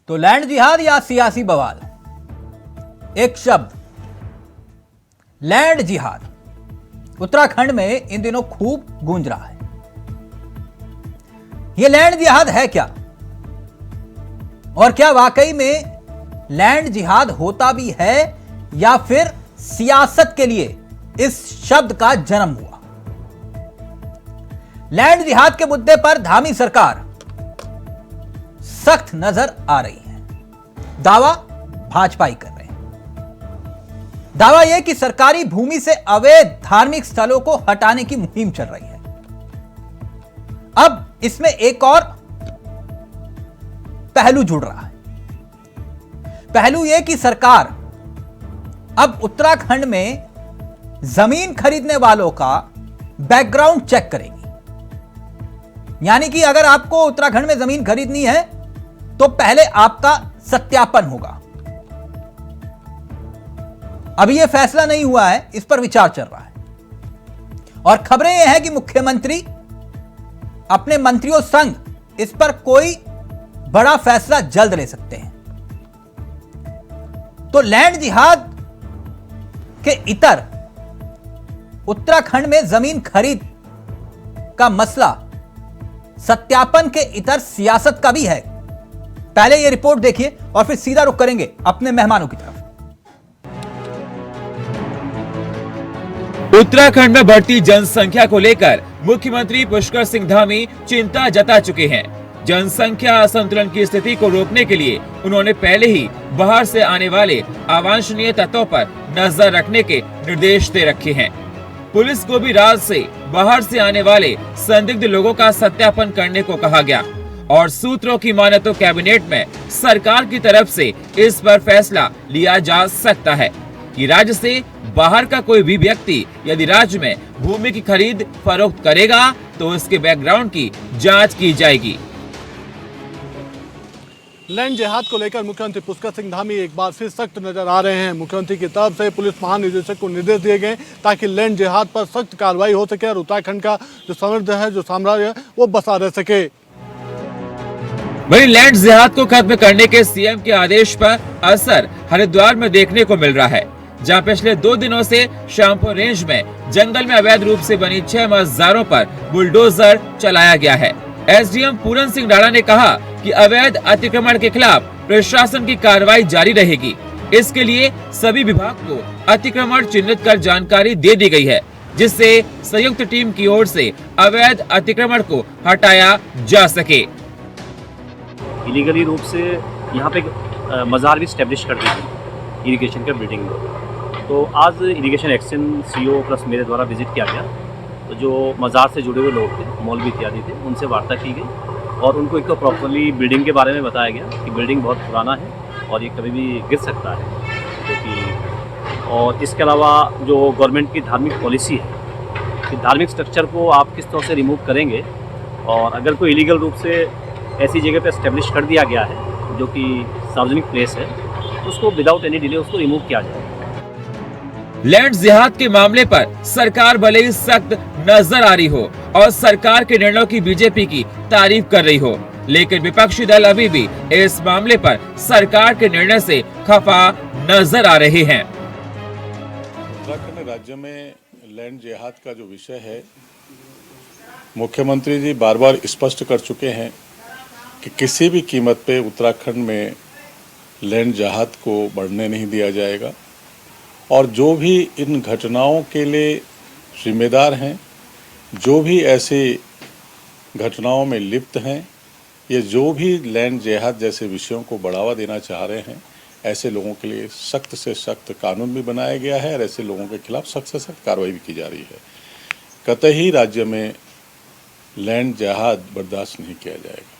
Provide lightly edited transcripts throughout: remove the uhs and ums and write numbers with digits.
तो लैंड जिहाद या सियासी बवाल, एक शब्द लैंड जिहाद उत्तराखंड में इन दिनों खूब गूंज रहा है। यह लैंड जिहाद है क्या, और क्या वाकई में लैंड जिहाद होता भी है या फिर सियासत के लिए इस शब्द का जन्म हुआ? लैंड जिहाद के मुद्दे पर धामी सरकार सख्त नजर आ रही है। दावा भाजपा ही कर रहे हैं। दावा यह कि सरकारी भूमि से अवैध धार्मिक स्थलों को हटाने की मुहिम चल रही है। अब इसमें एक और पहलू जुड़ रहा है। पहलू यह कि सरकार अब उत्तराखंड में जमीन खरीदने वालों का बैकग्राउंड चेक करेगी। यानी कि अगर आपको उत्तराखंड में जमीन खरीदनी है तो पहले आपका सत्यापन होगा। अभी यह फैसला नहीं हुआ है, इस पर विचार चल रहा है। और खबरें यह हैं कि मुख्यमंत्री अपने मंत्रियों संग इस पर कोई बड़ा फैसला जल्द ले सकते हैं। तो लैंड जिहाद के इतर उत्तराखंड में जमीन खरीद का मसला सत्यापन के इतर सियासत का भी है। पहले यह रिपोर्ट देखिए और फिर सीधा रुख करेंगे अपने मेहमानों की तरफ। उत्तराखंड में बढ़ती जनसंख्या को लेकर मुख्यमंत्री पुष्कर सिंह धामी चिंता जता चुके हैं। जनसंख्या असंतुलन की स्थिति को रोकने के लिए उन्होंने पहले ही बाहर से आने वाले अवांछनीय तत्वों पर नजर रखने के निर्देश दे रखे हैं। पुलिस को भी राज्य से बाहर से आने वाले संदिग्ध लोगों का सत्यापन करने को कहा गया और सूत्रों की माने तो कैबिनेट में सरकार की तरफ से इस पर फैसला लिया जा सकता है कि राज्य से बाहर का कोई भी व्यक्ति यदि राज्य में भूमि की खरीद फरोख्त करेगा तो उसके बैकग्राउंड की जांच की जाएगी। लैंड जिहाद को लेकर मुख्यमंत्री पुष्कर सिंह धामी एक बार फिर सख्त नजर आ रहे हैं। मुख्यमंत्री की तरफ से पुलिस महानिदेशक को निर्देश दिए गए ताकि लैंड जिहाद पर सख्त कार्रवाई हो सके और उत्तराखंड का जो समृद्ध है, जो साम्राज्य है, वो बसा रह सके। वहीं लैंड जिहाद को खत्म करने के सीएम के आदेश पर असर हरिद्वार में देखने को मिल रहा है, जहां पिछले 2 दिनों से श्यामपुर रेंज में जंगल में अवैध रूप से बनी 6 मज़ारों पर बुलडोजर चलाया गया है। एसडीएम पूरन सिंह डाड़ा ने कहा कि अवैध अतिक्रमण के खिलाफ प्रशासन की कार्रवाई जारी रहेगी। इसके लिए सभी विभाग को अतिक्रमण चिन्हित कर जानकारी दे दी गई है, जिससे संयुक्त टीम की ओर से अवैध अतिक्रमण को हटाया जा सके। इलीगली रूप से यहाँ पे मज़ार भी स्टैब्लिश कर दी गई इरिगेशन के बिल्डिंग में। तो आज इरिगेशन एक्शन सीओ प्लस मेरे द्वारा विजिट किया गया। तो जो मज़ार से जुड़े हुए लोग थे, मौलवी इत्यादि थे, उनसे वार्ता की गई और उनको एक तो प्रॉपरली बिल्डिंग के बारे में बताया गया कि बिल्डिंग बहुत पुराना है और ये कभी भी गिर सकता है, क्योंकि और इसके अलावा जो गवर्नमेंट की धार्मिक पॉलिसी है कि धार्मिक स्ट्रक्चर को आप किस तरह से रिमूव करेंगे और अगर कोई इलीगल रूप से ऐसी जगह पे एस्टेब्लिश कर दिया गया है जो कि सार्वजनिक प्लेस है, तो उसको विदाउट एनी डिले उसको रिमूव किया जाए। लैंड जिहाद के मामले पर सरकार भले ही सख्त नजर आ रही हो और सरकार के निर्णयों की बीजेपी की तारीफ कर रही हो, लेकिन विपक्षी दल अभी भी इस मामले पर सरकार के निर्णय से खफा नजर आ रहे हैं। उत्तराखंड राज्य में लैंड जिहाद का जो विषय है, मुख्यमंत्री जी बार बार स्पष्ट कर चुके हैं कि किसी भी कीमत पे उत्तराखंड में लैंड जिहाद को बढ़ने नहीं दिया जाएगा और जो भी इन घटनाओं के लिए जिम्मेदार हैं, जो भी ऐसी घटनाओं में लिप्त हैं, ये जो भी लैंड जिहाद जैसे विषयों को बढ़ावा देना चाह रहे हैं, ऐसे लोगों के लिए सख्त से सख्त कानून भी बनाया गया है और ऐसे लोगों के खिलाफ सख्त से सख्त कार्रवाई भी की जा रही है। कतई राज्य में लैंड जिहाद बर्दाश्त नहीं किया जाएगा।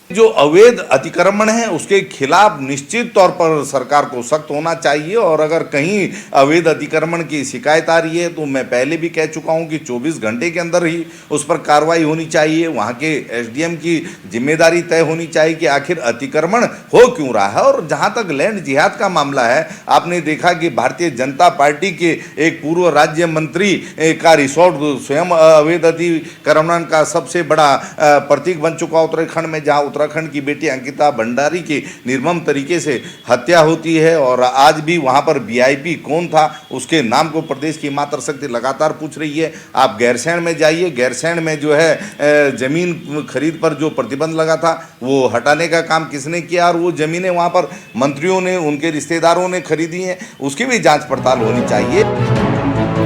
जो अवैध अतिक्रमण है उसके खिलाफ निश्चित तौर पर सरकार को सख्त होना चाहिए और अगर कहीं अवैध अतिक्रमण की शिकायत आ रही है तो मैं पहले भी कह चुका हूं कि 24 घंटे के अंदर ही उस पर कार्रवाई होनी चाहिए। वहां के एसडीएम की जिम्मेदारी तय होनी चाहिए कि आखिर अतिक्रमण हो क्यों रहा है। और जहां तक लैंड जिहाद का मामला है, आपने देखा कि भारतीय जनता पार्टी के एक पूर्व राज्य मंत्री का रिसोर्ट स्वयं अवैध अतिक्रमण का सबसे बड़ा प्रतीक बन चुका उत्तराखंड में, जहाँ उत्तराखंड की बेटी अंकिता भंडारी की निर्मम तरीके से हत्या होती है और आज भी वहां पर वीआईपी कौन था उसके नाम को प्रदेश की मातृ शक्ति लगातार पूछ रही है। आप गैरसैंण में जाइए, गैरसैंण में जो है जमीन खरीद पर जो प्रतिबंध लगा था वो हटाने का काम किसने किया और वो जमीनें वहां पर मंत्रियों ने, उनके रिश्तेदारों ने खरीदी हैं, उसकी भी जांच पड़ताल होनी चाहिए।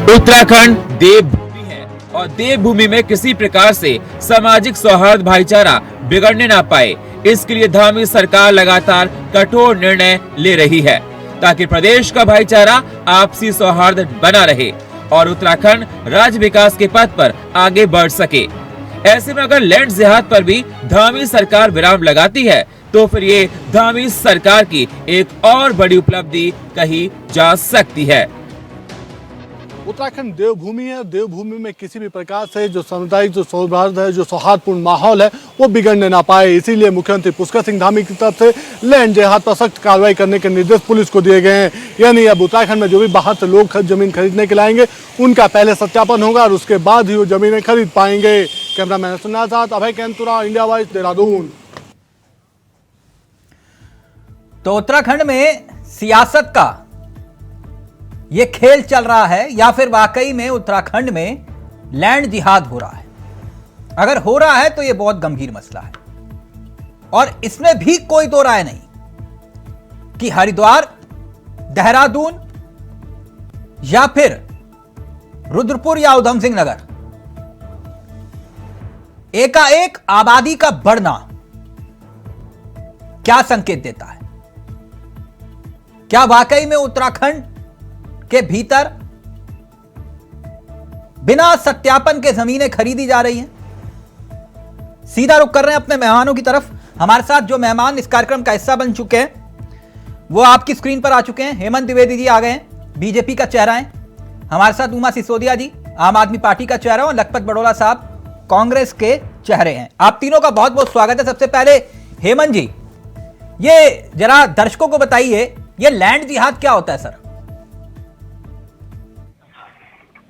उत्तराखंड देवभूमि है और देवभूमि में किसी प्रकार से सामाजिक सौहार्द भाईचारा बिगड़ने ना पाए, इसके लिए धामी सरकार लगातार कठोर निर्णय ले रही है ताकि प्रदेश का भाईचारा आपसी सौहार्द बना रहे और उत्तराखंड राज्य विकास के पथ पर आगे बढ़ सके। ऐसे में अगर लैंड जिहाद पर भी धामी सरकार विराम लगाती है तो फिर ये धामी सरकार की एक और बड़ी उपलब्धि कही जा सकती है। उत्तराखंड देवभूमि है, देवभूमि में किसी भी प्रकार से जो सामुदायिक जो सौहार्द है, जो सौहार्दपूर्ण माहौल है वो बिगड़ने ना पाए, इसीलिए मुख्यमंत्री पुष्कर सिंह धामी की तरफ से लैंड जिहाद पर सख्त कार्रवाई करने के निर्देश पुलिस को दिए गए हैं। यानी अब उत्तराखंड में जो भी बाहर से लोग जमीन खरीदने के लाएंगे उनका पहले सत्यापन होगा और उसके बाद ही वो जमीनें खरीद पाएंगे। कैमरामैन सुना साथ अभय कैंतुरा, इंडिया वॉइस, देहरादून। तो उत्तराखंड में सियासत का ये खेल चल रहा है या फिर वाकई में उत्तराखंड में लैंड जिहाद हो रहा है? अगर हो रहा है तो ये बहुत गंभीर मसला है और इसमें भी कोई दो राय नहीं कि हरिद्वार, देहरादून या फिर रुद्रपुर या उधम सिंह नगर, एकाएक आबादी का बढ़ना क्या संकेत देता है? क्या वाकई में उत्तराखंड के भीतर बिना सत्यापन के जमीनें खरीदी जा रही हैं? सीधा रुख कर रहे हैं अपने मेहमानों की तरफ। हमारे साथ जो मेहमान इस कार्यक्रम का हिस्सा बन चुके हैं वो आपकी स्क्रीन पर आ चुके हैं। हेमंत द्विवेदी जी आ गए हैं, बीजेपी का चेहरा है। हमारे साथ उमा सिसोदिया जी, आम आदमी पार्टी का चेहरा, और लखपत बड़ोला साहब कांग्रेस के चेहरे हैं। आप तीनों का बहुत बहुत स्वागत है। सबसे पहले हेमंत जी, ये जरा दर्शकों को बताइए, ये लैंड जिहाद क्या होता है सर?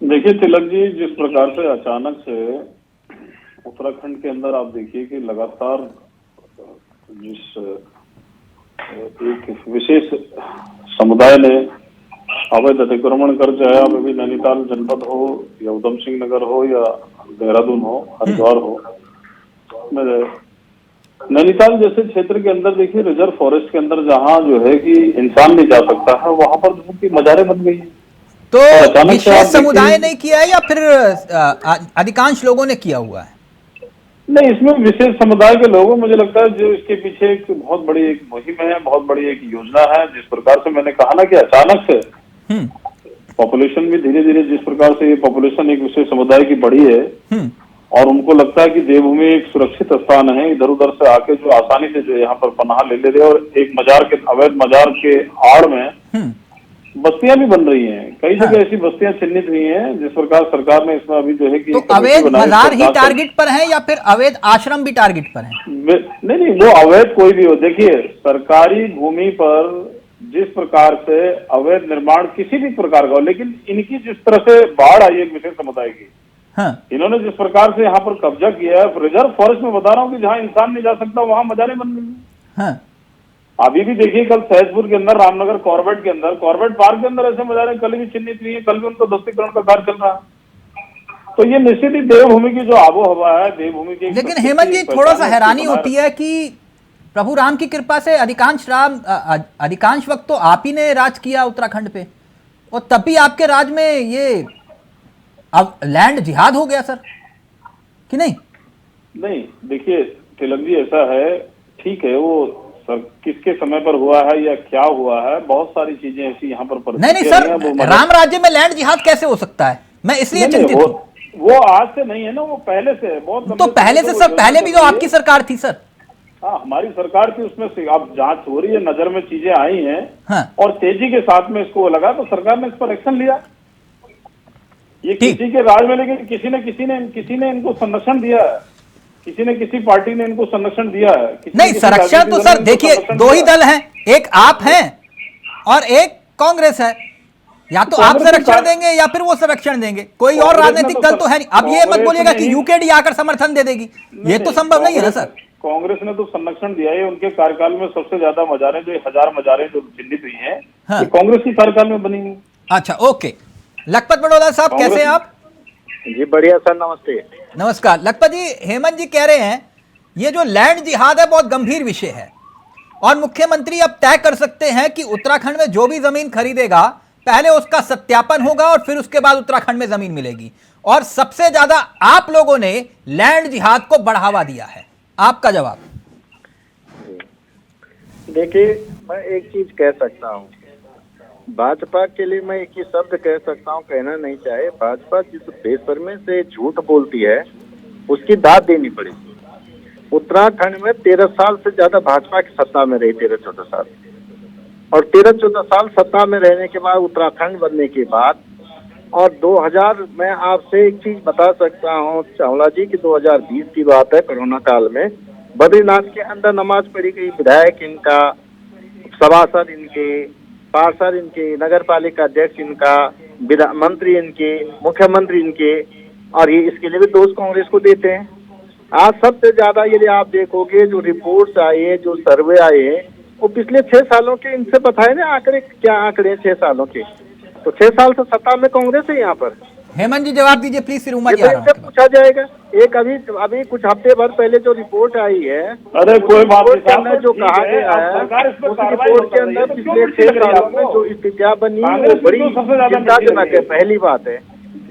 देखिए तिलक जी, जिस प्रकार से अचानक से उत्तराखंड के अंदर आप देखिए कि लगातार जिस एक विशेष समुदाय ने अवैध अतिक्रमण कर, चाहे अब भी नैनीताल जनपद हो या उधम सिंह नगर हो या देहरादून हो, हरिद्वार हो, नैनीताल जैसे क्षेत्र के अंदर देखिए रिजर्व फॉरेस्ट के अंदर जहाँ जो है कि इंसान नहीं जा सकता है, वहां पर उनकी मजारें बन गई है। तो विशेष समुदाय ने किया है या फिर अधिकांश लोगों ने किया हुआ है? नहीं, इसमें विशेष समुदाय के लोगों, मुझे लगता है जो इसके पीछे एक बहुत बड़ी एक मुहिम है, बहुत बड़ी एक योजना है। जिस प्रकार से मैंने कहा ना कि अचानक से पॉपुलेशन भी धीरे धीरे, जिस प्रकार से ये पॉपुलेशन एक विशेष समुदाय की बढ़ी है और उनको लगता है कि देवभूमि एक सुरक्षित स्थान है, इधर उधर से आके जो आसानी से जो यहाँ पर पनाह ले ले रहे, और एक मजार के अवैध मजार के आड़ में बस्तियां भी बन रही हैं। कई जगह ऐसी बस्तियां चिन्हित हुई हैं, जिस प्रकार सरकार ने इसमें अभी जो है कि तो अवैध मजार ही टारगेट पर है या फिर अवैध आश्रम भी टारगेट पर है? नहीं, वो अवैध कोई भी हो। देखिए, सरकारी भूमि पर जिस प्रकार से अवैध निर्माण किसी भी प्रकार का हो, लेकिन इनकी जिस तरह से बाढ़ आई एक विशेष समुदाय की, इन्होंने जिस प्रकार से यहाँ पर कब्जा किया है, रिजर्व फॉरेस्ट में बता रहा हूँ कि जहाँ इंसान नहीं जा सकता वहां मजारें बन रही है। अभी भी देखिए, कल सहजपुर के अंदर, रामनगर कॉर्बेट के अंदर, कॉर्बेट पार्क के अंदर ऐसे मजारे कल भी चिन्हित हुई है, कल भी उनको ध्वस्तीकरण का कार्य चल रहा है। तो ये निश्चित ही देवभूमि की जो आबो हवा है, देवभूमि की। लेकिन हेमंत जी, थोड़ा सा हैरानी होती है कि प्रभु राम की कृपा से अधिकांश वक्त तो आप ही ने राज किया उत्तराखंड पे, और तब भी आपके राज में ये अब लैंड जिहाद हो गया सर, कि नहीं? नहीं, देखिए तिलक जी, ऐसा है, ठीक है, वो किसके समय पर हुआ है या क्या हुआ है, बहुत सारी चीजें ऐसी यहाँ पर नहीं सर, राम राज्य में लैंड जिहाद कैसे हो सकता है? मैं इसलिए चिंतित हूं। वो आज से नहीं है ना, वो पहले से है, बहुत। तो पहले से सर, पहले भी तो आपकी सरकार थी सर। हाँ, हमारी सरकार थी, उसमें से अब जांच हो रही है, नजर में चीजें आई हैं। हाँ। और तेजी के साथ में इसको लगा तो सरकार ने इस पर एक्शन लिया। ये किसी के राज में, लेकिन किसी ने इनको संरक्षण दिया है, किसी ने किसी पार्टी ने इनको संरक्षण दिया है। नहीं, संरक्षण तो सर देखिए, दो ही दल हैं, एक आप हैं और एक कांग्रेस है। या तो आप संरक्षण देंगे या फिर वो संरक्षण देंगे, कोई और राजनीतिक दल तो है नहीं। अब ये मत बोलिएगा कि यूकेडी आकर समर्थन दे देगी, ये तो संभव नहीं है ना सर। कांग्रेस ने तो संरक्षण दिया है। उनके कार्यकाल में सबसे ज्यादा मजारें, जो 1000 मजारें जो चिन्हित हुई हैं, हाँ। ये कांग्रेस की कार्यकाल में बनी है। अच्छा, ओके। लखपत बड़ौदा साहब, कैसे हैं आप? जी बढ़िया सर, नमस्ते। नमस्कार। लखपत जी, हेमंत जी कह रहे हैं ये जो लैंड जिहाद है बहुत गंभीर विषय है और मुख्यमंत्री अब तय कर सकते हैं कि उत्तराखंड में जो भी जमीन खरीदेगा पहले उसका सत्यापन होगा और फिर उसके बाद उत्तराखंड में जमीन मिलेगी। और सबसे ज्यादा आप लोगों ने लैंड जिहाद को बढ़ावा दिया है। आपका जवाब? देखिए, मैं एक चीज कह सकता हूँ, भाजपा के लिए मैं एक ही शब्द कह सकता हूँ, कहना नहीं चाहे, भाजपा जिस बेशर्मी से झूठ बोलती है उसकी दाद देनी पड़ेगी। उत्तराखंड में 13 साल से ज्यादा भाजपा की सत्ता में रही, 13-14 साल, और 13-14 साल सत्ता में रहने के बाद, उत्तराखंड बनने के बाद, और 2000 मैं आपसे एक चीज बता सकता हूँ चावला जी की 2020 की बात है, कोरोना काल में बद्रीनाथ के अंदर नमाज पढ़ी गई। विधायक इनका, सभासद इनके, पार्षद इनके, नगर पालिका अध्यक्ष इनका, मंत्री इनके, मुख्यमंत्री इनके, और ये इसके लिए भी दोष कांग्रेस को देते हैं। आज सबसे ज्यादा यदि आप देखोगे जो रिपोर्ट्स आए हैं, जो सर्वे आए हैं, वो पिछले 6 सालों के, इनसे बताए ना आंकड़े, क्या आंकड़े 6 सालों के, तो 6 साल से सत्ता में कांग्रेस है यहाँ पर। हेमंत जी जवाब दीजिए प्लीज, फिर उमा जी ये तो पूछा जाएगा। एक अभी कुछ हफ्ते भर पहले जो रिपोर्ट आई है, अरे कोई बात रिपोर्ट के अंदर जो कहा गया है, उस रिपोर्ट के अंदर पिछले 6 सालों में जो स्थितियां बनी वो बड़ी चिंताजनक है, पहली बात है।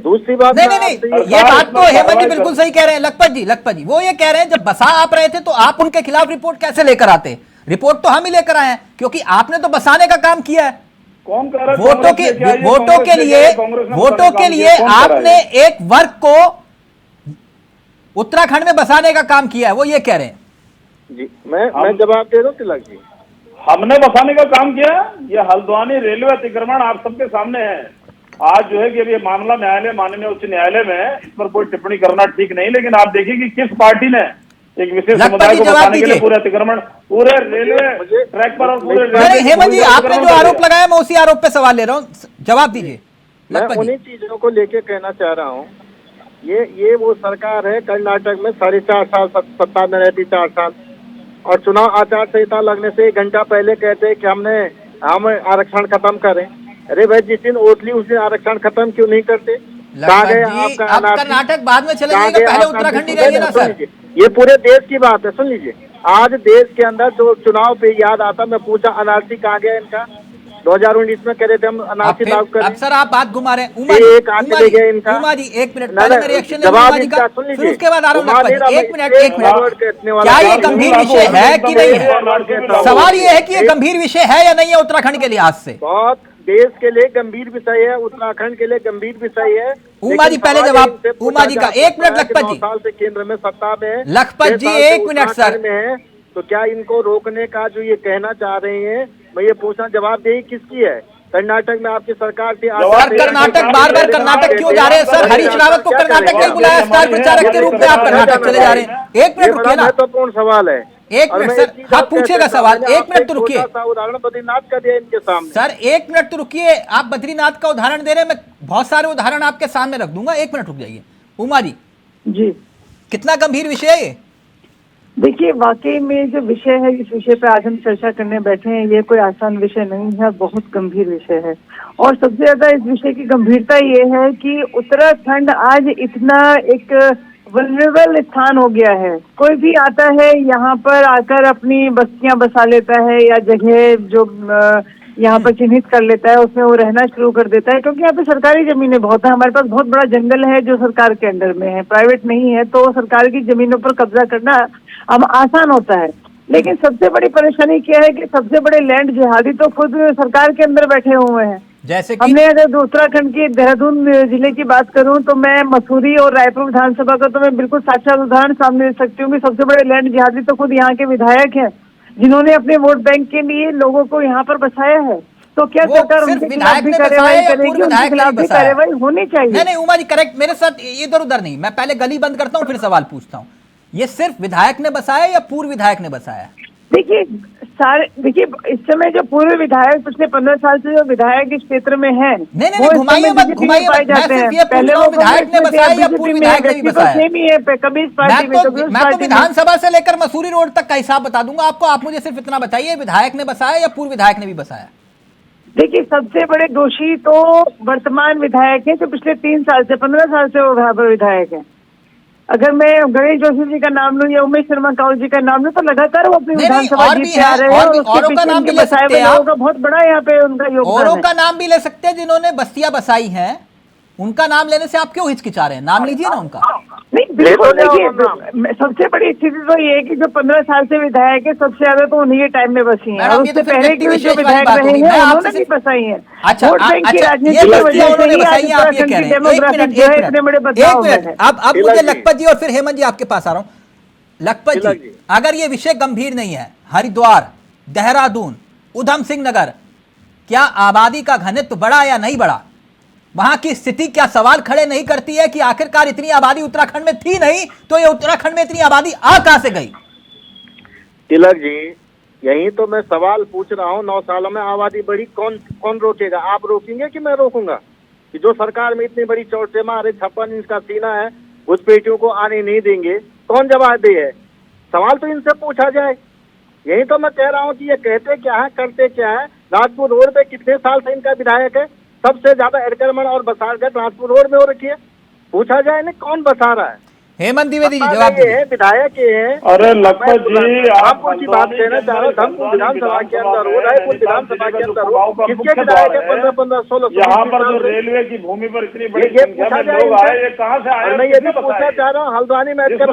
दूसरी बात, नहीं, ये बात तो हेमंत जी बिल्कुल सही कह रहे हैं। लखपत जी वो ये कह रहे हैं जब बसा आप रहे थे तो आप उनके खिलाफ रिपोर्ट कैसे लेकर आते? रिपोर्ट तो हम ही लेकर आए हैं, क्योंकि आपने तो बसाने का काम किया है। कौन कह रहा है? वोटों के लिए आपने एक वर्ग को उत्तराखंड में बसाने का काम किया है, वो ये कह रहे हैं। जी मैं जवाब दे रहा हूँ तिलक जी। हमने बसाने का काम किया। ये हल्द्वानी रेलवे अतिक्रमण आप सबके सामने है। आज जो है कि अब ये मामला न्यायालय, माननीय उच्च न्यायालय में है, इस पर कोई टिप्पणी करना ठीक नहीं, लेकिन आप देखिए कि किस पार्टी ने एक विशेष समुदाय को बचाने के लिए पूरे अतिक्रमण, पूरे रेलवे ट्रैक पर और पूरे हेमंत जी आपने जो आरोप लगाया मैं उसी आरोप पे सवाल ले रहा हूँ, जवाब दीजिए। मैं उन्हीं चीजों को लेके कहना चाह रहा हूँ। ये वो सरकार है, कर्नाटक में 4.5 साल सत्ता में रहती, 4 साल, और चुनाव आचार संहिता लगने से 1 घंटा पहले कहते हैं कि हम आरक्षण खत्म करें। अरे भाई, जिस दिन वोट ली उस दिन आरक्षण खत्म क्यों नहीं करते? कहाँ गए आपका? अब कर्नाटक बाद में चले जाएगा, पहले उत्तराखंड ही रहिए ना सर। ये पूरे देश की बात है, सुन लीजिए। आज देश के अंदर जो चुनाव पे याद आता, मैं पूछा अनारसी कहाँ गया इनका? 2019 में कह रहे थे हम अनारसी लागू करें। अब सर आप बात घुमा रहे हैं। उमा जी 1 मिनट पहले मेरे रिएक्शन फिर उसके बाद आरोप। 1 मिनट क्या ये गंभीर विषय है कि नहीं है? सवाल ये है कि ये गंभीर विषय है या नहीं है उत्तराखंड के लिहाज से? बहुत देश के लिए गंभीर विषय है, उत्तराखंड के लिए गंभीर विषय है। उमा जी पहले जवाब उमा जी का। 1 मिनट लखपत जी। 9 साल से केंद्र में सत्ता में है, लखपत जी 1 मिनट सर में है, तो क्या इनको रोकने का जो ये कहना चाह रहे हैं, मैं ये पूछना जवाब दे किसकी है? कर्नाटक में आपकी सरकार थी। कर्नाटक बार कर्नाटक क्यों जा रहे हैं सर? हरीश रावत को कर्नाटक नहीं बुलाया, स्टार प्रचारक के रूप में आप कर्नाटक चले जा रहे हैं। 1 मिनट रुकिए ना, महत्वपूर्ण सवाल है। 1 मिनट सर, आप पूछेगा सवाल। 1 मिनट तो रुकिए। उदाहरण बद्रीनाथ का दिया इनके सामने। सर 1 मिनट तो रुकिए, आप बद्रीनाथ का उदाहरण दे रहे हैं, मैं बहुत सारे उदाहरण आपके सामने रख दूंगा। 1 मिनट रुक जाइए। उमा जी कितना गंभीर विषय है ये? देखिए, वाकई में जो विषय है, इस विषय पे आज हम चर्चा करने बैठे हैं, ये कोई आसान विषय नहीं है, बहुत गंभीर विषय है। और सबसे ज्यादा इस विषय की गंभीरता ये है कि उत्तराखंड आज इतना एक वल्नरेबल स्थान हो गया है। कोई भी आता है यहाँ पर आकर अपनी बस्तियां बसा लेता है या जगह जो यहाँ पर चिन्हित कर लेता है, उसमें वो रहना शुरू कर देता है, क्योंकि यहाँ पे सरकारी जमीनें बहुत है। हमारे पास बहुत बड़ा जंगल है जो सरकार के अंडर में है, प्राइवेट नहीं है, तो सरकार की जमीनों पर कब्जा करना अब आसान होता है। लेकिन सबसे बड़ी परेशानी क्या है कि सबसे बड़े लैंड जिहादी तो खुद सरकार के अंदर बैठे हुए हैं। जैसे कि हमने अगर उत्तराखंड के देहरादून जिले की बात करूं तो मैं मसूरी और रायपुर विधानसभा का तो मैं बिल्कुल साक्षात उदाहरण सामने दे सकती हूँ कि सबसे बड़े लैंड जिहादी तो खुद यहाँ के विधायक हैं, जिन्होंने अपने वोट बैंक के लिए लोगों को यहाँ पर बसाया है। तो क्या सरकार उनके खिलाफ भी कार्रवाई करेगी? उनके खिलाफ भी कार्रवाई होनी चाहिए। नहीं उमा जी करेक्ट, मेरे साथ इधर उधर नहीं, मैं पहले गली बंद करता हूँ फिर सवाल पूछता हूँ। ये सिर्फ विधायक ने बसाया या पूर्व विधायक ने बसाया? देखिए, सारे देखिए, इस समय जो पूर्व विधायक पिछले 15 साल से जो विधायक इस क्षेत्र में है, नहीं, घुमाइए मत, घुमाइए मत। मैं सिर्फ ये पूछ रहा हूं, विधायक ने बसाया या पूर्व विधायक ने भी बसाया? सेम ही है, कभी इस पार्टी में, कभी उस मैं तो पार्टी में। विधानसभा से लेकर मसूरी रोड तक का हिसाब बता दूंगा आपको। आप मुझे सिर्फ इतना बताइए, विधायक ने बसाया या पूर्व विधायक ने भी बसाया? देखिए, सबसे बड़े दोषी तो वर्तमान विधायक है, जो पिछले 3 साल से 15 साल से वो वहां पर विधायक है। अगर मैं गणेश जोशी जी का नाम लूं या उमेश शर्मा काऊ जी का नाम लूं, तो लगातार वो अपनी विधानसभा जीतते आ रहे हैं, और औरों का नाम भी ले सकते हैं आप। का बहुत बड़ा यहाँ पे उनका योगदान है। औरों का नाम भी ले सकते हैं जिन्होंने बस्तियां बसाई हैं, उनका नाम लेने से आप क्यों हिचकिचा रहे हैं? नाम लीजिए ना उनका। नहीं, बिल्कुल। देखिए, सबसे बड़ी स्थिति तो ये है कि जो 15 साल से विधायक है, सबसे ज्यादा तो उन्हीं के टाइम में बसी हैं, और उससे पहले के जो विधायक रहे हैं उन्होंने भी बसाई है। अच्छा, वोट बैंक की राजनीति ये की वजह बस्तियां से उन्होंने ही बसाई आज हैं, आप ये उत्तराखंड कह की रहे हैं। डेमोग्राफी जो है इतने बड़े बदलाव में है। अब मुझे लखपत जी और फिर हेमंत जी आपके पास आ रहा हूं। लखपत जी, अगर ये विषय गंभीर नहीं है, हरिद्वार, देहरादून, उधम सिंह नगर, क्या आबादी का घनत्व बढ़ा या नहीं बढ़ा? वहां की स्थिति क्या सवाल खड़े नहीं करती है कि आखिरकार इतनी आबादी उत्तराखंड में थी नहीं, तो ये उत्तराखंड में इतनी आबादी आ कहां से गई? तिलक जी, यही तो मैं सवाल पूछ रहा हूँ। 9 सालों में आबादी बढ़ी, कौन रोकेगा? आप रोकेंगे कि मैं रोकूंगा? कि जो सरकार में इतनी बड़ी चौड़चमा, 56 इंच का सीना है, उस पेटियों को आने नहीं देंगे, कौन जवाब दे है? सवाल तो इनसे पूछा जाए। यही तो मैं कह रहा हूँ कि ये कहते क्या है, करते क्या है। राजपुर रोड पे कितने साल से इनका विधायक है? सबसे ज्यादा अतिक्रमण और बसारगढ़ राजपुर रोड में हो रखी है। पूछा जाए ना, कौन बसा रहा है? हेमंत द्विवेदी जी जवाब दीजिए। विधायक ये है। अरे लखपत जी, आप कुछ बात कहना चाह रहे हो? धर्मपुर विधानसभा के अंदर हो रहा है, विधानसभा के अंदर हो, किसके विधायक है? 15, 16 यहाँ पर जो रेलवे की भूमि पर इतनी बड़ी संख्या में लोग आए, ये कहाँ से आए? मैं ये भी पूछना चाह रहा हूँ, हल्द्वानी में क्यों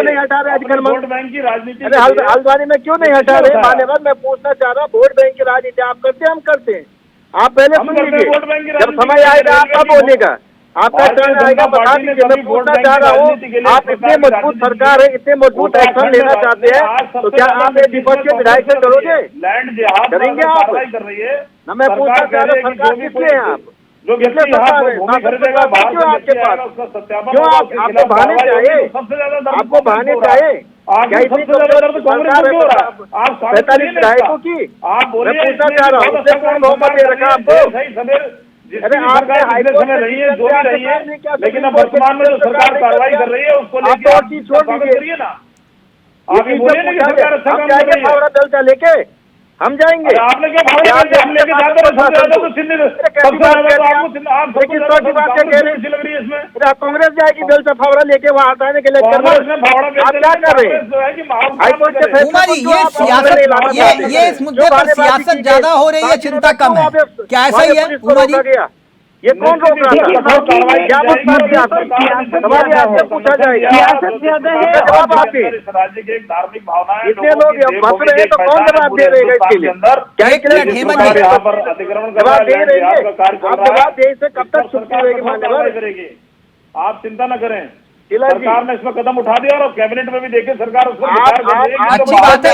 नहीं हटा रहे अतिक्रमण? वोट बैंक की राजनीति। अरे हल्द्वानी में क्यों नहीं हटा रहे? मान्यवर, मैं पूछना चाह रहा हूँ, वोट बैंक की राजनीति आप करते हैं, हम करते हैं। आप पहले सुन लीजिए, जब समय आएगा आपका बोलेगा, आपका टर्न आएगा, बता दीजिए। मैं पूछना चाह रहा हूँ, आप इतने मजबूत सरकार है, इतने मजबूत एक्शन लेना चाहते हैं, तो क्या आप एक विपक्ष के विधायक से करोगे? करेंगे आप? ना, मैं पूछना चाह रहा हूँ, सरकार किसके हैं आप? जो किसके सरकार है? क्यों आपके पास? क्यों आपको बहाने चाहिए? आपको बहाने चाहिए? क्या इतनी सरकार है 45 विधायकों की? मैं पूछना चाह रहा हूँ, उससे कौन बहुमत दे रखा आपको? अरे आपने हाईकोर्ट में रही है, जो भी रही है, लेकिन अब वर्तमान में जो सरकार कार्रवाई कर रही है उसको लेकर आप चीज छोड़ दीजिए ना। आप ये बोलिए ना कि सरकार अच्छा काम कर रही है। फावड़ा दल का लेके हम जाएंगे। आपने क्या फावड़ा दल हम लेके जाते हैं? सबसे ज्यादा तो सिंध, सबसे ज्यादा तो आपको लेकिन सौ की बात क्या कह रहे हैं इसमें? कांग्रेस जाएगी दल से फावड़ा लेके वहाँ हटाने के लिए। आप क्या कर रहे हैं? हाईकोर्ट के फैसले ये सियासत, ये इस मुद्दे पर सियासत ज्यादा हो रही है, चिंता कम है, क्या ऐसा ही है उमा जी? ये कौन रोक रहा था? क्या सवाल आपसे पूछा जाएगा? सियासत ज्यादा है, जवाब आपके राज्य की एक धार्मिक भावना है। इतने लोग फंस रहे हैं, तो कौन जवाब दे रहेगा इसके लिए? क्या जवाब दे रहे हैं? आप जवाब दे, से कब तक छुट्टी रहेगी? मान्यवर, आप चिंता न करें, सरकार ने इसमें कदम उठा दिया और कैबिनेट में भी देखे सरकार उसको अच्छी बात है।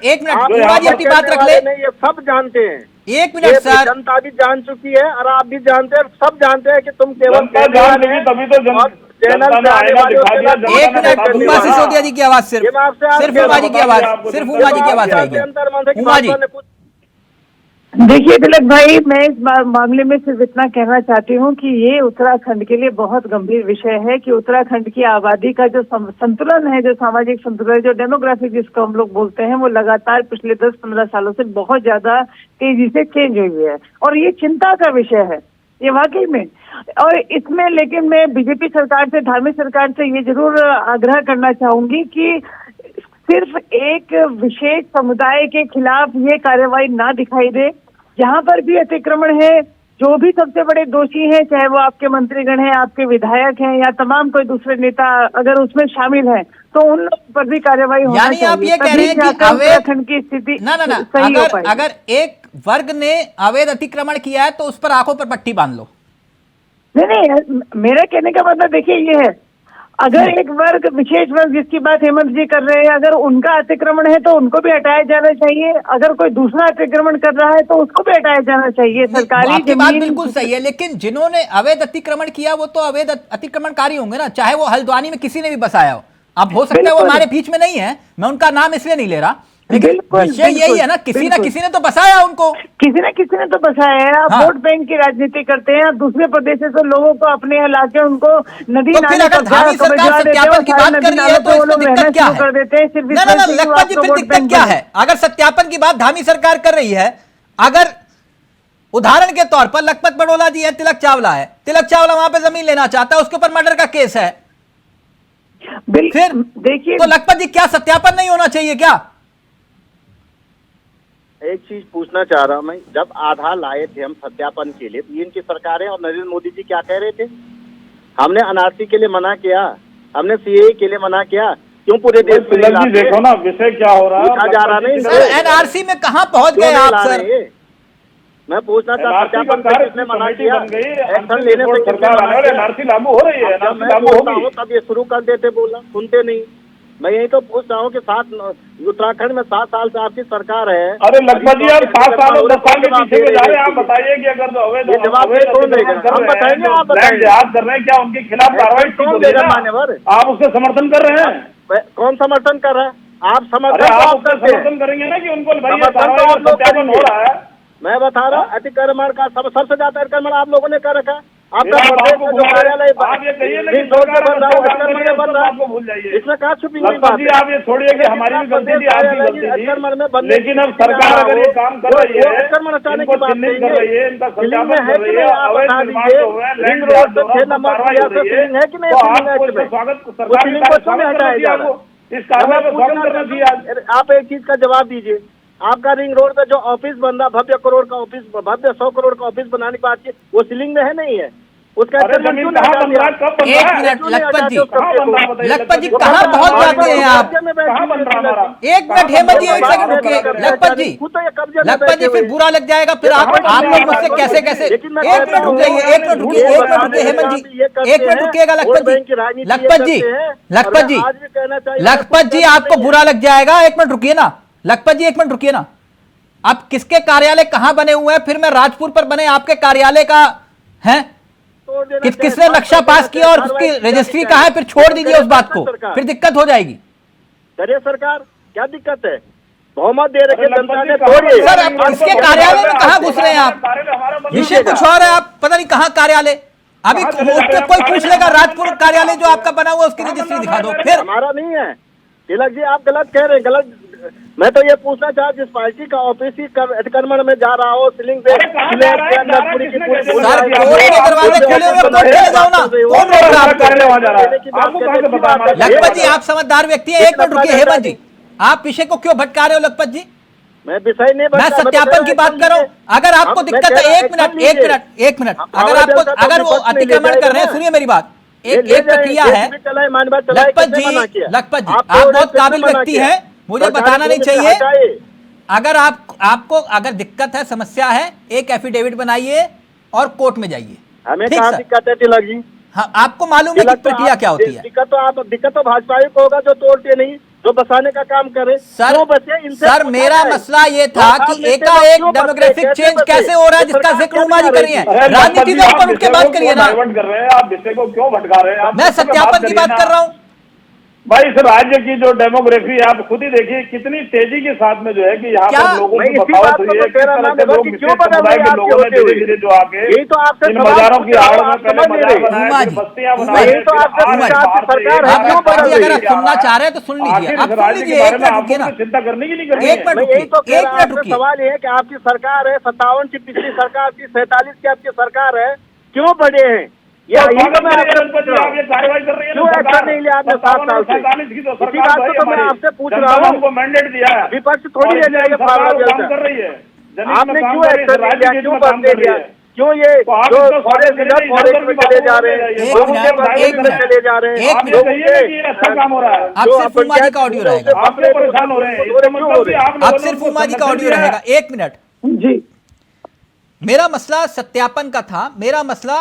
एक मिनट उमा जी अपनी बात रख ले। ये सब जानते हैं, 1 मिनट सर, जनता भी जान चुकी है और आप भी जानते हैं, सब जानते हैं कि तुम केवल तभी तो चैनल पे आने वाले। 1 मिनट उमा सिसोदिया जी की आवाज, सिर्फ उमा जी की आवाज, सिर्फ उमा जी की आवाज रहेगी। उमा जी देखिए तिलक भाई, मैं इस मामले में सिर्फ इतना कहना चाहती हूँ कि ये उत्तराखंड के लिए बहुत गंभीर विषय है कि उत्तराखंड की आबादी का जो संतुलन है, जो सामाजिक संतुलन, जो डेमोग्राफिक जिसको हम लोग बोलते हैं, वो लगातार पिछले 10-15 सालों से बहुत ज्यादा तेजी से चेंज हुई है, और ये चिंता का विषय है ये वाकई में। और इसमें लेकिन मैं बीजेपी सरकार से, धार्मिक सरकार से ये जरूर आग्रह करना चाहूंगी कि सिर्फ एक विशेष समुदाय के खिलाफ ये कार्रवाई ना दिखाई दे। जहां पर भी अतिक्रमण है, जो भी सबसे बड़े दोषी हैं, चाहे वो आपके मंत्रीगण हैं, आपके विधायक हैं, या तमाम कोई दूसरे नेता अगर उसमें शामिल हैं, तो उन लोगों पर भी कार्रवाई होना चाहिए। यानी आप ये कह रहे हैं कि उत्तराखंड की स्थिति अगर एक वर्ग ने अवैध अतिक्रमण किया है तो उस पर आंखों पर पट्टी बांध लो। नहीं, मेरा कहने का मतलब देखिए ये है, अगर एक वर्ग, विशेष वर्ग जिसकी बात हेमंत जी कर रहे हैं, अगर उनका अतिक्रमण है तो उनको भी हटाया जाना चाहिए। अगर कोई दूसरा अतिक्रमण कर रहा है तो उसको भी हटाया जाना चाहिए। सरकारी आपकी बात बिल्कुल सही है, लेकिन जिन्होंने अवैध अतिक्रमण किया वो तो अवैध अतिक्रमणकारी होंगे ना, चाहे वो हल्द्वानी में किसी ने भी बसाया हो। अब हो सकता है वो हमारे बीच में नहीं है, मैं उनका नाम इसलिए नहीं ले रहा, लेकिन विषय यही है ना, किसी ना किसी ने तो बसाया उनको, किसी न किसी ने तो बसाया है। आप हाँ। वोट बैंक की राजनीति करते हैं, दूसरे प्रदेशों से लोगों को अपने इलाके उनको नदी तो फिर अगर धामी सरकार सत्यापन की बात कर रही है तो इसमें दिक्कत क्या है? कर देते हैं सिर्फ ना लखपत जी, फिर दिक्कत क्या है? अगर सत्यापन की बात धामी सरकार कर रही है, अगर उदाहरण के तौर पर लखपत बड़ोला जी है, तिलक चावला है, तिलक चावला वहां पे जमीन लेना चाहता है, उसके ऊपर मर्डर का केस है, फिर देखिए तो लखपत जी क्या सत्यापन नहीं होना चाहिए क्या? एक चीज पूछना चाह रहा हूं मैं, जब आधार लाए थे हम सत्यापन के लिए, तो ये इनकी सरकारें और नरेंद्र मोदी जी क्या कह रहे थे? हमने एनआरसी के लिए मना किया, हमने सीएए के लिए मना किया, क्यों पूरे देश में देखो ना विषय क्या हो रहा पूछा जा रहा नहीं? सर एनआरसी में कहां पहुंच गए आप सर? मैं पूछना चाहता सत्यापन पे किसने मना किया? एक्शन लेने से किसने मना किया? एनआरसी लागू हो रही है, जब मैं बोलता हूँ तब ये शुरू कर देते बोलना, सुनते नहीं। मैं यही तो पूछ रहा हूँ कि उत्तराखंड में 7 साल से आपकी सरकार है। अरे लखपत जी आप 7 साल और 10 साल के पीछे में जा रहे हैं। आप बताइए कि अगर जो अवैध कौन देगा? हम बताएंगे, आप बताएंगे। याद कर रहे हैं, क्या उनके खिलाफ कार्रवाई कौन देगा मान्यवर? आप उसका समर्थन कर रहे हैं? कौन समर्थन कर रहा है? आप अरे आप उसका समर्थन करेंगे ना कि उनको भाई सत्यापन हो रहा है। मैं बता रहा हूँ अतिक्रमण का सबसे ज्यादा अतिक्रमण आप लोगों ने कर रखा है। आपका प्रदेश में जो कार्यालय बन रहा है, भूल जाइए, इसमें कहा छुपी हुई बात है? आप ये छोड़िए कि हमारी भी गलती थी, आपकी गलती थी, लेकिन अब सरकार अगर ये काम कर रही है, अतिक्रमण हटाने की बात चिन्हित कर रही है, इनका सत्यापन है कर कि रही नहीं? है, आप अवैध बता निर्माण दीजिए, हो रहा है, रिंग लैंड रोड पे यार्ड 6 नंबर कार्रवाई हो रही है कि नहीं? तो आपको इसका स्वागत, सरकार को क्यों नहीं हटाया जा रहा? इस कार्रवाई को स्वागत करना चाहिए। आप एक चीज का जवाब दीजिए, आपका रिंग रोड पे जो ऑफिस बन रहा, भव्य 100 करोड़ का ऑफिस बनाने की बात की, वो सीलिंग में है नहीं है? उसका जमीन कहाँ बन रहा है, कब बन एक रहा है? मिनट लखपत जी, लखपत जी कहाँ पहुंच जाते हैं आप? कहाँ बन रहा हमारा? एक मिनट हेमंत जी, एक सेकंड रुकिए लखपत जी, फिर बुरा लग जाएगा, फिर आप लोग मुझसे कैसे कैसे, एक मिनट रुक जाइए, एक मिनट रुकिए हेमंत जी, एक मिनट रुकिएगा लखपत जी, लखपत जी आपको बुरा लग जाएगा, एक मिनट रुकिए ना लखपत जी, एक मिनट रुकिए ना। अब किसके कार्यालय कहां बने हुए हैं, फिर मैं राजपुर पर बने आपके कार्यालय का है, किसने नक्शा पास किया और उसकी रजिस्ट्री कहाँ है, फिर छोड़ दीजिए उस बात को, फिर दिक्कत हो जाएगी। करे सरकार, क्या दिक्कत है? बहुमत दे रखे जनता ने, सर आप इसके कार्यालय में कहाँ घुस रहे हैं आप? विषय कुछ और है, आप पता नहीं कहाँ कार्यालय, अभी उसके कोई पूछ लेगा राजपुर कार्यालय जो आपका बना हुआ उसकी रजिस्ट्री दिखा दो, फिर हमारा नहीं है। तिलक जी आप गलत कह रहे हैं, गलत। मैं तो ये पूछना चाह, जिस पार्टी का ऑफिस ही अतिक्रमण में जा रहा हो, सीलिंग पे दरवाजे खोले हुए कोर्ट चले जाओ ना, कौन रोक रहा है? लखपत जी आप समझदार व्यक्ति हैं, एक मिनट रुकिए हेमंत जी, आप विषय को क्यों भटका रहे हो लखपत जी? मैं विषय नहीं, मैं सत्यापन की बात कर रहा हूँ। अगर आपको दिक्कत है, एक मिनट, अगर वो अतिक्रमण कर रहे हैं, सुनिए मेरी बात, एक प्रक्रिया है लखपत जी, आप बहुत काबिल व्यक्ति हैं, मुझे बताना नहीं चाहिए। अगर आपको अगर दिक्कत है, समस्या है, एक एफिडेविट बनाइए और कोर्ट में जाइए। हमें कहाँ दिक्कत है तिलक जी? हाँ आपको मालूम है कि प्रक्रिया क्या होती है? दिक्कत तो भाजपा को होगा जो तोड़ते नहीं, जो बसाने का काम करे। सर मेरा मसला ये था कि एकाएक डेमोग्राफिक चेंज कैसे हो रहा है जिसका जिक्र उमा जी कर रही है, राजनीति में ऊपर उठ के बात करिए ना। आप विषय को क्यों भटका रहे हैं? मैं सत्यापन की बात कर रहा हूँ भाई। इस राज्य की जो डेमोग्राफी है, आप खुद ही देखिए कितनी तेजी के साथ में जो है कि यहाँ पर लोगों की बगावत हुई है, किस तरह से लोग समुदाय के लोगों ने धीरे धीरे जो आके इन बाजारों की आड़ में पहले बाजार बनाए, बस्तियां बनाई। अगर आप सुनना चाह रहे हैं तो सुन लीजिए, आप सुन लीजिए, एक मिनट रुकिए ना, चिंता करने की नहीं करनी। एक मिनट रुकिए। सवाल ये है कि आपकी सरकार है, 57 की पिछली सरकार थी, 47 की आपकी सरकार है, क्यों बढ़े हैं? आप ये कार्रवाई कर रही है, क्यों एक्शन नहीं लिया आपने 7 साल से? इसी बात को तो मैं आपसे पूछ रहा हूँ। हमको मैंडेट दिया है, विपक्ष थोड़ी ले जाएगा, कर रही है, आपने क्यों एक्शन नहीं लिया, क्यों बंद नहीं लिया, क्यों ये जो फॉरेस्ट में चले जा रहे हैं, चले जा रहे हैं, अच्छा काम हो रहा है। अब सिर्फ उमा जी का ऑडियो रहेगा, आप लोग परेशान हो रहे हैं, अब सिर्फ उमा जी का ऑडियो रहेगा। एक मिनट जी, मेरा मसला सत्यापन का था, मेरा मसला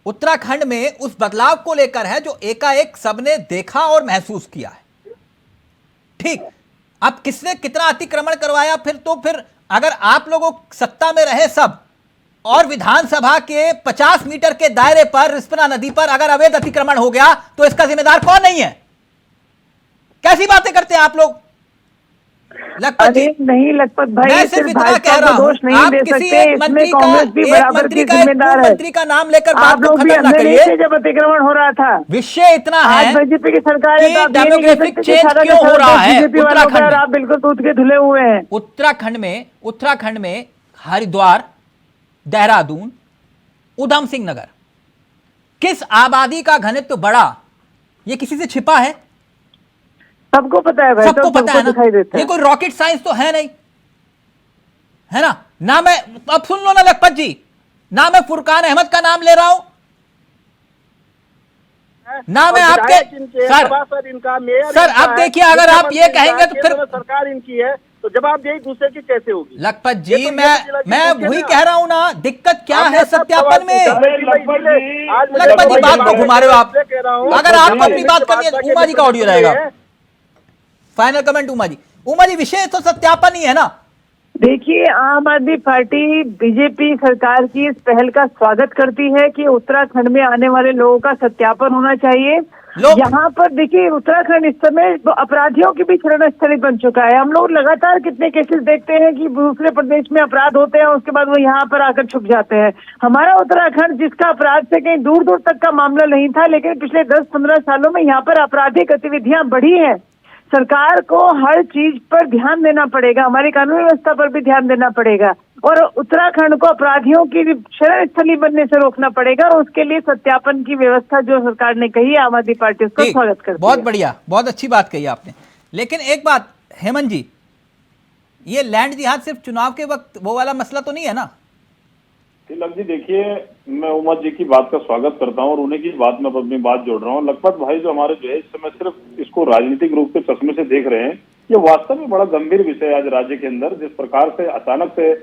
उत्तराखंड में उस बदलाव को लेकर है जो एकाएक सबने देखा और महसूस किया है। ठीक, अब किसने कितना अतिक्रमण करवाया, फिर अगर आप लोगों सत्ता में रहे सब, और विधानसभा के 50 मीटर के दायरे पर रिस्पना नदी पर अगर अवैध अतिक्रमण हो गया तो इसका जिम्मेदार कौन नहीं है? कैसी बातें करते हैं आप लोग? लखपत जी, नहीं लखपत भाई, मैं सिर्फ इतना कह रहा हूं, आप किसी एक मंत्री का नाम लेकर बात को खत्म ना करिए। जब अतिक्रमण हो रहा था, विषय इतना है बीजेपी की सरकार कि डेमोग्राफिक चेंज क्यों हो रहा है उत्तराखंड में। आप बिल्कुल दूध के धुले हुए हैं। उत्तराखंड में हरिद्वार, देहरादून, उधम सिंह नगर, किस आबादी का घनत्व बढ़ा, ये किसी से छिपा है? सबको पता है भाई, सबको पता है दिखाई देता ना। है। ये कोई रॉकेट साइंस तो है नहीं, है ना। ना मैं, अब सुन लो ना लखपत जी, ना मैं फुरकान अहमद का नाम ले रहा हूं, ना मैं आपके सर अब देखिए, अगर आप ये कहेंगे तो फिर सरकार इनकी है, तो जवाब यही दूसरे की कैसे होगी? लखपत जी, मैं वही कह रहा हूं ना, दिक्कत क्या है सत्यापन में। लखपत जी, बात को घुमा रहे हो आप। अगर आपको अपनी बात करनी है तो उमा जी का ऑडियो रहेगा। फाइनल कमेंट उमा जी, विषय तो सत्यापन ही है ना। देखिए, आम आदमी पार्टी बीजेपी सरकार की इस पहल का स्वागत करती है कि उत्तराखंड में आने वाले लोगों का सत्यापन होना चाहिए। यहाँ पर देखिए, उत्तराखंड इस समय अपराधियों की भी शरण स्थली बन चुका है। हम लोग लगातार कितने केसेस देखते हैं कि दूसरे प्रदेश में अपराध होते हैं, उसके बाद वो यहाँ पर आकर छुप जाते हैं। हमारा उत्तराखंड, जिसका अपराध से कहीं दूर दूर तक का मामला नहीं था, लेकिन पिछले 10-15 सालों में यहाँ पर आपराधिक गतिविधियां बढ़ी हैं। सरकार को हर चीज पर ध्यान देना पड़ेगा, हमारी कानून व्यवस्था पर भी ध्यान देना पड़ेगा, और उत्तराखंड को अपराधियों की शरण स्थली बनने से रोकना पड़ेगा। और उसके लिए सत्यापन की व्यवस्था जो सरकार ने कही, आम आदमी पार्टी उसका स्वागत करती है। बहुत बढ़िया, बहुत अच्छी बात कही आपने। लेकिन एक बात हेमंत जी, ये लैंड जिहाद सिर्फ चुनाव के वक्त वो वाला मसला तो नहीं है ना? तिलक जी, देखिए, मैं उमा जी की बात का स्वागत करता हूं और उन्हीं की बात में अपनी बात जोड़ रहा हूं। लखपत भाई जो हमारे जो है इस समय सिर्फ इसको राजनीतिक रूप से चश्मे से देख रहे हैं, ये वास्तव में बड़ा गंभीर विषय है आज राज्य के अंदर। जिस प्रकार से अचानक से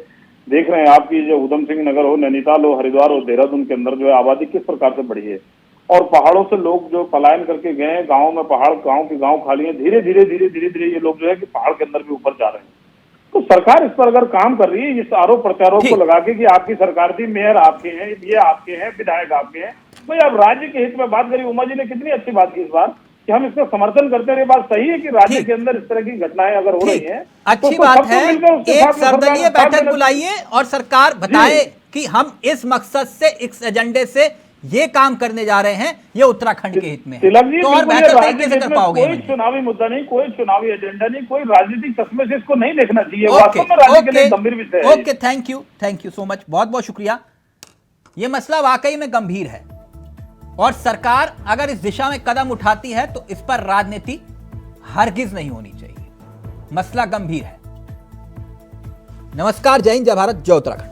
देख रहे हैं आपकी जो उधम सिंह नगर हो, नैनीताल हो, हरिद्वार हो, देहरादून के अंदर जो है आबादी किस प्रकार से बढ़ी है, और पहाड़ों से लोग जो पलायन करके गए हैं, गाँव में पहाड़, गाँव खाली है, धीरे धीरे ये लोग जो है कि पहाड़ के अंदर भी ऊपर जा रहे हैं। तो सरकार इस पर अगर काम कर रही है, इस आरोप प्रत्यारोप को लगा के कि आपकी सरकार थी, मेयर आपके हैं, ये आपके हैं, विधायक आपके हैं, भाई अब राज्य के हित में बात करी। उमा जी ने कितनी अच्छी बात की इस बार कि हम इसका समर्थन करते हैं। ये बात सही है कि राज्य के अंदर इस तरह की घटनाएं अगर हो रही हैं, अच्छी बात है। एक सर्वदलीय बैठक बुलाइए और सरकार बताए कि हम इस मकसद से, इस एजेंडे से ये काम करने जा रहे हैं, ये उत्तराखंड के हित में है। तो और बेहतर तरीके से कर पाओगे। कोई चुनावी मुद्दा नहीं, कोई चुनावी एजेंडा नहीं, कोई राजनीतिक चश्मे से इसको नहीं देखना चाहिए। वास्तव में राज्य के लिए गंभीर विषय है। Okay, thank you so much, बहुत बहुत शुक्रिया। ये मसला वाकई में गंभीर है और सरकार अगर इस दिशा में कदम उठाती है तो इस पर राजनीति हरगिज नहीं होनी चाहिए। मसला गंभीर है। नमस्कार, जय हिंद, जय भारत, जय उत्तराखंड।